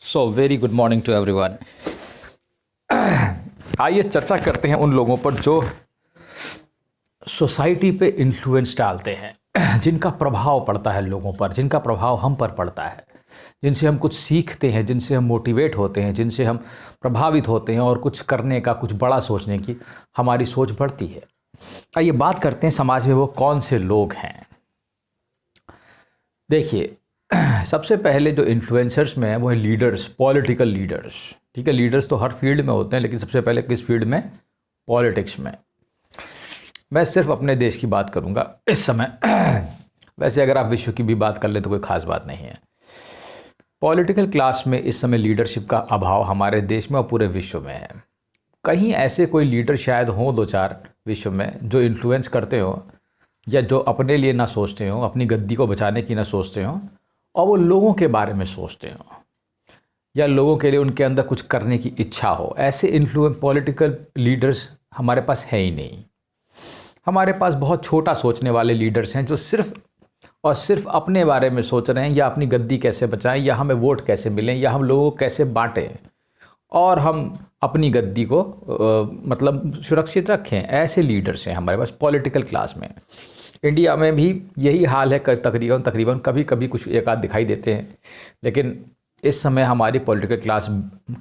So very good morning to everyone. आइए चर्चा करते हैं उन लोगों पर जो सोसाइटी पे इन्फ्लुएंस डालते हैं, जिनका प्रभाव पड़ता है लोगों पर, जिनका प्रभाव हम पर पड़ता है, जिनसे हम कुछ सीखते हैं, जिनसे हम मोटिवेट होते हैं, जिनसे हम प्रभावित होते हैं और कुछ करने का, कुछ बड़ा सोचने की हमारी सोच बढ़ती है। आइए बात करते हैं समाज में वो कौन से लोग हैं। देखिए, सबसे पहले जो इन्फ्लुएंसर्स में है वो है लीडर्स, पॉलिटिकल लीडर्स। ठीक है, लीडर्स तो हर फील्ड में होते हैं, लेकिन सबसे पहले किस फील्ड में? पॉलिटिक्स में। मैं सिर्फ अपने देश की बात करूंगा इस समय। वैसे अगर आप विश्व की भी बात कर ले तो कोई खास बात नहीं है। पॉलिटिकल क्लास में इस समय लीडरशिप का अभाव हमारे देश में और पूरे विश्व में है। कहीं ऐसे कोई लीडर शायद हों दो चार विश्व में जो इन्फ्लुएंस करते हो या जो अपने लिए ना सोचते हो, अपनी गद्दी को बचाने की ना सोचते हो, और वो लोगों के बारे में सोचते हो या लोगों के लिए उनके अंदर कुछ करने की इच्छा हो। ऐसे इन्फ्लुएंस पॉलिटिकल लीडर्स हमारे पास है ही नहीं। हमारे पास बहुत छोटा सोचने वाले लीडर्स हैं जो सिर्फ और सिर्फ अपने बारे में सोच रहे हैं, या अपनी गद्दी कैसे बचाएं, या हमें वोट कैसे मिलें, या हम लोगों को कैसे बांटें और हम अपनी गद्दी को मतलब सुरक्षित रखें। ऐसे लीडर्स हैं हमारे पास पॉलिटिकल क्लास में। इंडिया में भी यही हाल है, तकरीबन कभी कभी कुछ एक आध दिखाई देते हैं, लेकिन इस समय हमारी पॉलिटिकल क्लास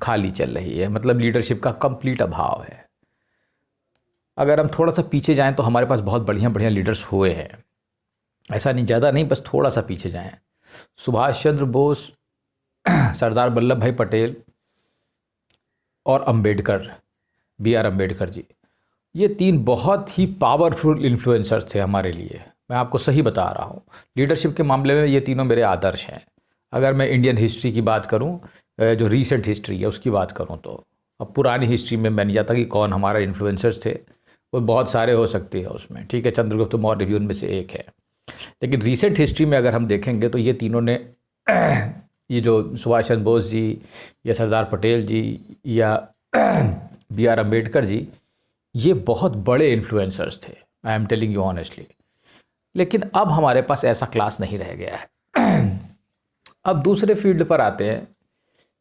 खाली चल रही है। मतलब लीडरशिप का कंप्लीट अभाव है। अगर हम थोड़ा सा पीछे जाएं तो हमारे पास बहुत बढ़िया बढ़िया लीडर्स हुए हैं। ऐसा नहीं, ज़्यादा नहीं, बस थोड़ा सा पीछे जाएं। सुभाष चंद्र बोस, सरदार वल्लभ भाई पटेल और अंबेडकर, B.R. अम्बेडकर जी, ये तीन बहुत ही पावरफुल इन्फ्लुएंसर्स थे हमारे लिए। मैं आपको सही बता रहा हूँ, लीडरशिप के मामले में ये तीनों मेरे आदर्श हैं। अगर मैं इंडियन हिस्ट्री की बात करूँ, जो रीसेंट हिस्ट्री है उसकी बात करूँ, तो अब पुरानी हिस्ट्री में मैं नहीं जाता कि कौन हमारा इन्फ्लुएंसर्स थे, वो बहुत सारे हो सकते हैं उसमें। ठीक है, चंद्रगुप्त मौर्य भी उनमें से एक है। लेकिन रीसेंट हिस्ट्री में अगर हम देखेंगे तो ये तीनों ने ये जो सुभाष चंद्र बोस जी या सरदार पटेल जी या B.R. अम्बेडकर जी, ये बहुत बड़े इन्फ्लुएंसर्स थे, I am telling you honestly. लेकिन अब हमारे पास ऐसा क्लास नहीं रह गया है। अब दूसरे फील्ड पर आते हैं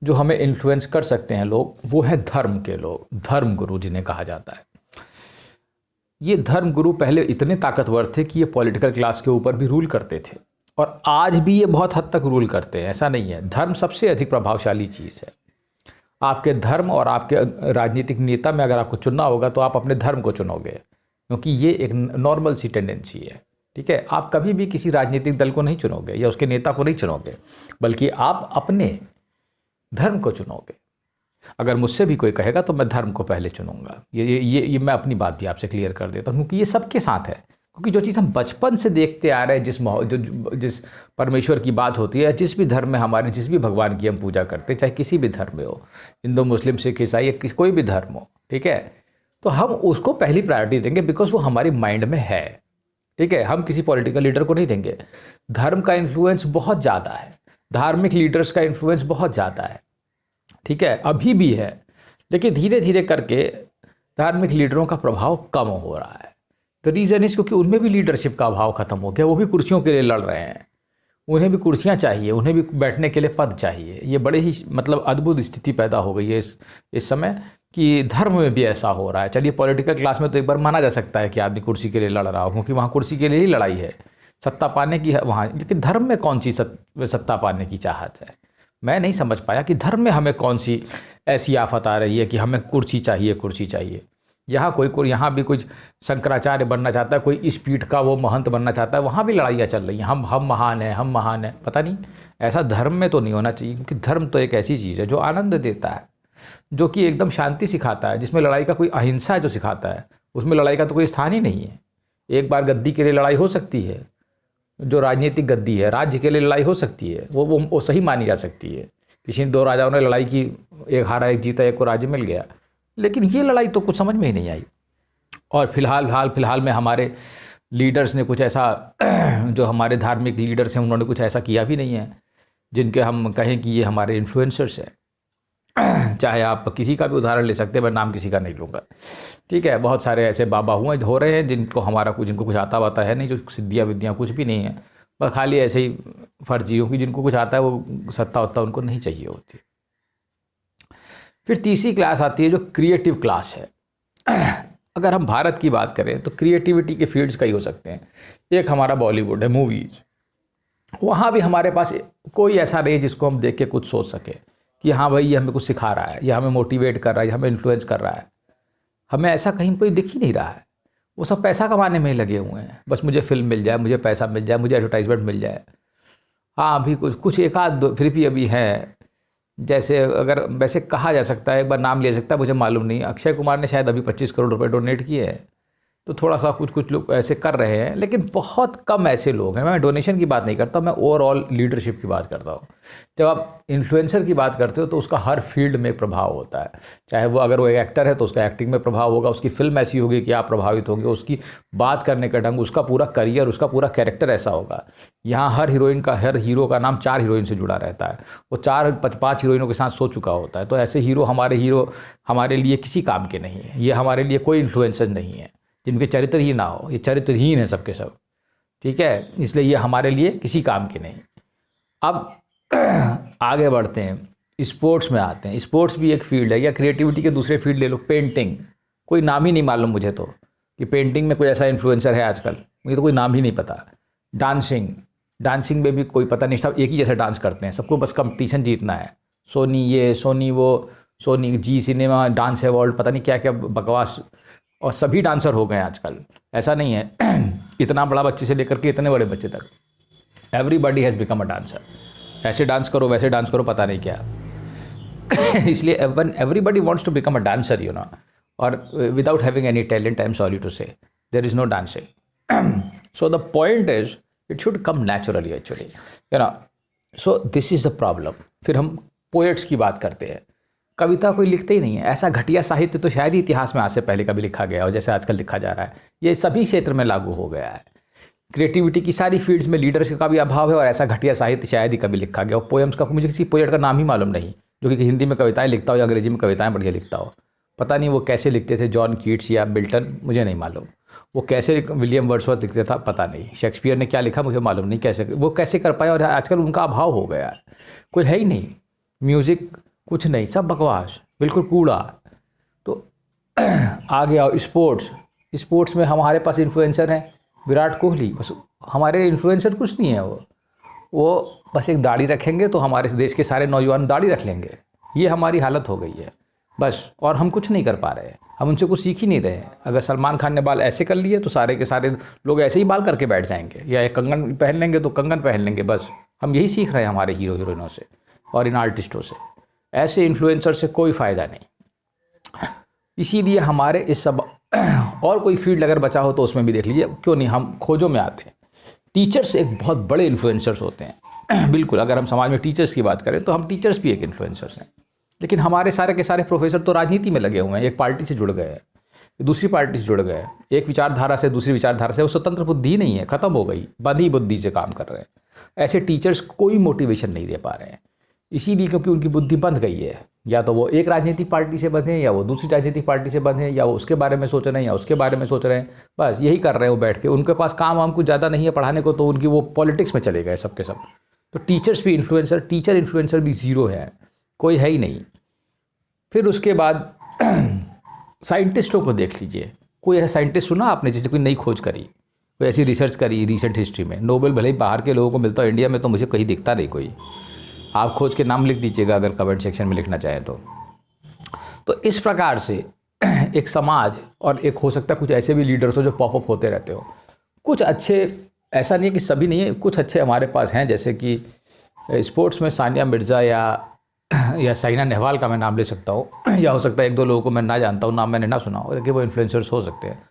जो हमें इन्फ्लुएंस कर सकते हैं लोग, वो है धर्म के लोग, धर्म गुरु जिन्हें कहा जाता है। ये धर्म गुरु पहले इतने ताकतवर थे कि ये पॉलिटिकल क्लास के ऊपर भी रूल करते थे, और आज भी ये बहुत हद तक रूल करते हैं। ऐसा नहीं है, धर्म सबसे अधिक प्रभावशाली चीज़ है। आपके धर्म और आपके राजनीतिक नेता में अगर आपको चुनना होगा तो आप अपने धर्म को चुनोगे, क्योंकि ये एक नॉर्मल सी टेंडेंसी है। ठीक है, आप कभी भी किसी राजनीतिक दल को नहीं चुनोगे या उसके नेता को नहीं चुनोगे, बल्कि आप अपने धर्म को चुनोगे। अगर मुझसे भी कोई कहेगा तो मैं धर्म को पहले चुनूंगा। ये मैं अपनी बात भी आपसे क्लियर कर देता हूँ, क्योंकि ये सबके साथ है। क्योंकि जो चीज़ हम बचपन से देखते आ रहे हैं, जिस परमेश्वर की बात होती है, जिस भी धर्म में हमारे, जिस भी भगवान की हम पूजा करते हैं, चाहे किसी भी धर्म में हो, हिंदू मुस्लिम सिख ईसाई या कोई भी धर्म हो, ठीक है, तो हम उसको पहली प्रायोरिटी देंगे, बिकॉज वो हमारी माइंड में है। ठीक है, हम किसी पॉलिटिकल लीडर को नहीं देंगे। धर्म का इन्फ्लुएंस बहुत ज़्यादा है, धार्मिक लीडर्स का इन्फ्लुएंस बहुत ज़्यादा है। ठीक है, अभी भी है, लेकिन धीरे धीरे करके धार्मिक लीडरों का प्रभाव कम हो रहा है। तो रीज़न इस क्योंकि उनमें भी लीडरशिप का अभाव खत्म हो गया। वो भी कुर्सियों के लिए लड़ रहे हैं, उन्हें भी कुर्सियां चाहिए, उन्हें भी बैठने के लिए पद चाहिए। ये बड़े ही मतलब अद्भुत स्थिति पैदा हो गई है इस समय कि धर्म में भी ऐसा हो रहा है। चलिए, पॉलिटिकल क्लास में तो एक बार माना जा सकता है कि आदमी कुर्सी के लिए लड़ रहा हो, क्योंकि वहाँ कुर्सी के लिए ही लड़ाई है, सत्ता पाने की है वहाँ। लेकिन धर्म में कौन सी सत्ता पाने की चाहत है? मैं नहीं समझ पाया कि धर्म में हमें कौन सी ऐसी आफत आ रही है कि हमें कुर्सी चाहिए, कुर्सी चाहिए। यहाँ भी कुछ शंकराचार्य बनना चाहता है, कोई इस पीठ का वो महंत बनना चाहता है, वहाँ भी लड़ाइयाँ चल रही हैं, हम महान हैं, हम महान हैं। पता नहीं, ऐसा धर्म में तो नहीं होना चाहिए, क्योंकि धर्म तो एक ऐसी चीज़ है जो आनंद देता है, जो कि एकदम शांति सिखाता है, जिसमें लड़ाई का कोई अहिंसा है जो सिखाता है, उसमें लड़ाई का तो कोई स्थान ही नहीं है। एक बार गद्दी के लिए लड़ाई हो सकती है, जो राजनीतिक गद्दी है, राज्य के लिए लड़ाई हो सकती है, वो सही मानी जा सकती है। किसी दो राजाओं ने लड़ाई की, एक हारा एक जीता, एक को राज्य मिल गया। लेकिन ये लड़ाई तो कुछ समझ में ही नहीं आई। और फिलहाल में हमारे लीडर्स ने कुछ ऐसा जो हमारे धार्मिक लीडर्स हैं उन्होंने कुछ ऐसा किया भी नहीं है जिनके हम कहें कि ये हमारे इन्फ्लुएंसर्स हैं। चाहे आप किसी का भी उदाहरण ले सकते हैं, मैं नाम किसी का नहीं लूँगा। ठीक है, बहुत सारे ऐसे बाबा हो रहे हैं जिनको कुछ आता वाता है नहीं, जो सिद्धियाँ विद्याँ कुछ भी नहीं है, बस खाली ऐसे ही फर्जी हो कि जिनको कुछ आता है, वो सत्ता वत्ता उनको नहीं चाहिए होती। फिर तीसरी क्लास आती है जो क्रिएटिव क्लास है। अगर हम भारत की बात करें तो क्रिएटिविटी के फील्ड्स कई हो सकते हैं। एक हमारा बॉलीवुड है, मूवीज़, वहाँ भी हमारे पास कोई ऐसा नहीं जिसको हम देख के कुछ सोच सके कि हाँ भाई ये हमें कुछ सिखा रहा है, या हमें मोटिवेट कर रहा है, या हमें इन्फ्लुएंस कर रहा है। हमें ऐसा कहीं कोई दिख ही नहीं रहा है। वो सब पैसा कमाने में ही लगे हुए हैं, बस मुझे फिल्म मिल जाए, मुझे पैसा मिल जाए, मुझे एडवर्टाइजमेंट मिल जाए। हाँ, अभी कुछ एक आध दो फिर भी अभी हैं, जैसे अगर वैसे कहा जा सकता है, एक बार नाम ले सकता है, मुझे मालूम नहीं, अक्षय कुमार ने शायद अभी 25 करोड़ रुपए डोनेट किए हैं। तो थोड़ा सा कुछ लोग ऐसे कर रहे हैं, लेकिन बहुत कम ऐसे लोग हैं। मैं डोनेशन की बात नहीं करता, मैं ओवरऑल लीडरशिप की बात करता हूँ। जब आप इन्फ्लुएंसर की बात करते हो तो उसका हर फील्ड में प्रभाव होता है। चाहे वो अगर वो एक एक्टर है तो उसका एक्टिंग में प्रभाव होगा, उसकी फिल्म ऐसी होगी कि आप प्रभावित होंगे, उसकी बात करने का ढंग, उसका पूरा करियर, उसका पूरा कैरेक्टर ऐसा होगा। यहाँ हर हीरो का नाम 4 हीरोइन से जुड़ा रहता है, वो 4-5 हीरोइनों के साथ सो चुका होता है। तो ऐसे हीरो हमारे लिए किसी काम के नहीं है। ये हमारे लिए कोई इन्फ्लुएंसर नहीं है जिनके चरित्र ही ना हो। ये चरित्रहीन है सबके सब, ठीक है, इसलिए ये हमारे लिए किसी काम के नहीं। अब आगे बढ़ते हैं, स्पोर्ट्स में आते हैं। स्पोर्ट्स भी एक फील्ड है, या क्रिएटिविटी के दूसरे फील्ड ले लो, पेंटिंग। कोई नाम ही नहीं मालूम मुझे तो कि पेंटिंग में कोई ऐसा इन्फ्लुएंसर है आजकल, मुझे तो कोई नाम ही नहीं पता। डांसिंग में भी कोई पता नहीं, सब एक ही जैसा डांस करते हैं, सबको बस कंपटीशन जीतना है। सोनी ये, सोनी वो, Soni ji cinema, dance award, पता नहीं क्या क्या बकवास, और सभी डांसर हो गए हैं आजकल। ऐसा नहीं है इतना बड़ा बच्चे से लेकर के इतने बड़े बच्चे तक, everybody has become a dancer. ऐसे डांस करो, वैसे डांस करो, पता नहीं क्या। इसलिए everybody wants to become a dancer, you know, और without having any talent, I am sorry to say, there is no dancing. So the point is it should come naturally actually, you know. So this is the problem. फिर हम poets की बात करते हैं। कविता कोई लिखते ही नहीं है। ऐसा घटिया साहित्य तो शायद ही इतिहास में आज से पहले कभी लिखा गया हो जैसे आजकल लिखा जा रहा है। ये सभी क्षेत्र में लागू हो गया है। क्रिएटिविटी की सारी फील्ड्स में लीडरशिप का भी अभाव है, और ऐसा घटिया साहित्य शायद ही कभी लिखा गया हो। पोएम्स का मुझे किसी पोएट का नाम ही मालूम नहीं जो कि हिंदी में कविताएं लिखता हो या अंग्रेजी में कविताएं बढ़िया लिखता हो। पता नहीं वो कैसे लिखते थे, जॉन कीट्स या मिल्टन, मुझे नहीं मालूम। वो कैसे विलियम वर्ड्सवर्थ लिखते था, पता नहीं। शेक्सपियर ने क्या लिखा मुझे मालूम नहीं, कैसे वो कैसे कर पाए। और आजकल उनका अभाव हो गया है, कोई है ही नहीं। म्यूज़िक कुछ नहीं, सब बकवास, बिल्कुल कूड़ा। तो आगे आओ स्पोर्ट्स में हमारे पास इन्फ्लुएंसर हैं विराट कोहली। बस हमारे इन्फ्लुएंसर कुछ नहीं है, वो बस एक दाढ़ी रखेंगे तो हमारे देश के सारे नौजवान दाढ़ी रख लेंगे। ये हमारी हालत हो गई है बस, और हम कुछ नहीं कर पा रहे हैं। हम उनसे कुछ सीख ही नहीं रहे हैं। अगर सलमान खान ने बाल ऐसे कर लिए तो सारे के सारे लोग ऐसे ही बाल करके बैठ जाएंगे, या एक कंगन पहन लेंगे तो कंगन पहन लेंगे। बस हम यही सीख रहे हैं हमारे हीरो हीरोइनों से और इन आर्टिस्टों से। ऐसे इन्फ्लुएंसर से कोई फ़ायदा नहीं। इसीलिए हमारे इस सब और कोई फील्ड अगर बचा हो तो उसमें भी देख लीजिए, क्यों नहीं हम खोजों में आते हैं। टीचर्स एक बहुत बड़े इन्फ्लुएंसर्स होते हैं बिल्कुल। अगर हम समाज में टीचर्स की बात करें तो हम टीचर्स भी एक इन्फ्लुएंसर्स हैं। लेकिन हमारे सारे के सारे प्रोफेसर तो राजनीति में लगे हुए हैं, एक पार्टी से जुड़ गए हैं, दूसरी पार्टी से जुड़ गए, एक विचारधारा से दूसरी विचारधारा से। वो स्वतंत्र बुद्धि नहीं है, ख़त्म हो गई, बंधी बुद्धि से काम कर रहे हैं। ऐसे टीचर्स कोई मोटिवेशन नहीं दे पा रहे हैं, इसीलिए क्योंकि उनकी बुद्धि बंध गई है। या तो वो एक राजनीतिक पार्टी से बंधे, या वो दूसरी राजनीतिक पार्टी से बंधे, या वो उसके बारे में सोच रहे हैं या उसके बारे में सोच रहे हैं। बस यही कर रहे हैं वो बैठ के। उनके पास काम वाम कुछ ज़्यादा नहीं है पढ़ाने को, तो उनकी वो पॉलिटिक्स में चले गए सब के सब। तो टीचर्स भी इन्फ्लुएंसर, टीचर इन्फ्लुएंसर भी ज़ीरो है, कोई है ही नहीं। फिर उसके बाद साइंटिस्टों को देख लीजिए। कोई ऐसा साइंटिस्ट सुना आपने जिसने कोई नई खोज करी, कोई ऐसी रिसर्च करी रिसेंट हिस्ट्री में? नोबेल भले ही बाहर के लोगों को मिलता है, इंडिया में तो मुझे कहीं दिखता नहीं कोई। आप खोज के नाम लिख दीजिएगा अगर कमेंट सेक्शन में लिखना चाहें तो इस प्रकार से एक समाज, और एक हो सकता है कुछ ऐसे भी लीडर्स हो जो पॉपअप होते रहते हो। कुछ अच्छे, ऐसा नहीं है कि सभी नहीं है, कुछ अच्छे हमारे पास हैं। जैसे कि स्पोर्ट्स में सानिया मिर्ज़ा या साइना नेहवाल का मैं नाम ले सकता हूँ, या हो सकता है एक दो लोगों को मैं ना जानता हूँ, नाम मैंने ना सुना हो, लेकिन वो इन्फ्लुएंसर्स हो सकते हैं।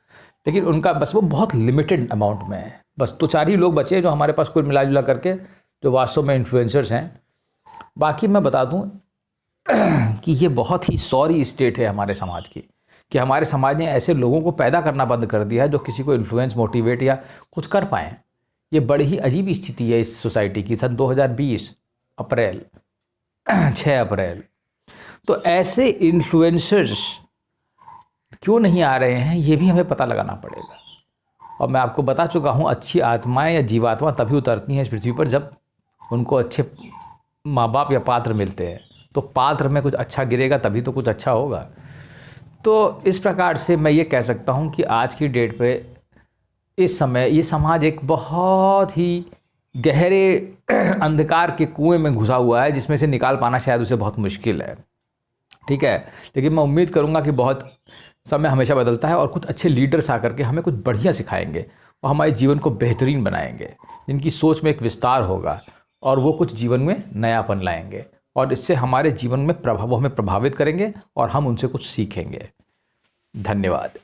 लेकिन उनका बस वो बहुत लिमिटेड अमाउंट में है। बस तो 4 ही लोग बचे हैं जो हमारे पास कुल मिला जुला करके जो वास्तव में इन्फ्लुएंसर्स हैं। बाकी मैं बता दूं कि ये बहुत ही सॉरी स्टेट है हमारे समाज की, कि हमारे समाज ने ऐसे लोगों को पैदा करना बंद कर दिया है जो किसी को इन्फ्लुएंस, मोटिवेट या कुछ कर पाएँ। ये बड़ी ही अजीब स्थिति है इस सोसाइटी की। सन 2020 अप्रैल 6 अप्रैल। तो ऐसे इन्फ्लुएंसर्स क्यों नहीं आ रहे हैं, ये भी हमें पता लगाना पड़ेगा। और मैं आपको बता चुका हूँ, अच्छी आत्माएं या जीवात्मा तभी उतरती हैं इस पृथ्वी पर जब उनको अच्छे माँ बाप या पात्र मिलते हैं, तो पात्र में कुछ अच्छा गिरेगा तभी तो कुछ अच्छा होगा। तो इस प्रकार से मैं ये कह सकता हूँ कि आज की डेट पे इस समय ये समाज एक बहुत ही गहरे अंधकार के कुएं में घुसा हुआ है, जिसमें से निकाल पाना शायद उसे बहुत मुश्किल है। ठीक है, लेकिन मैं उम्मीद करूंगा कि बहुत समय हमेशा बदलता है और कुछ अच्छे लीडर्स आकर के हमें कुछ बढ़िया सिखाएंगे और हमारे जीवन को बेहतरीन बनाएंगे, जिनकी सोच में एक विस्तार होगा और वो कुछ जीवन में नयापन लाएंगे और इससे हमारे जीवन में वो हमें प्रभावित करेंगे और हम उनसे कुछ सीखेंगे। धन्यवाद।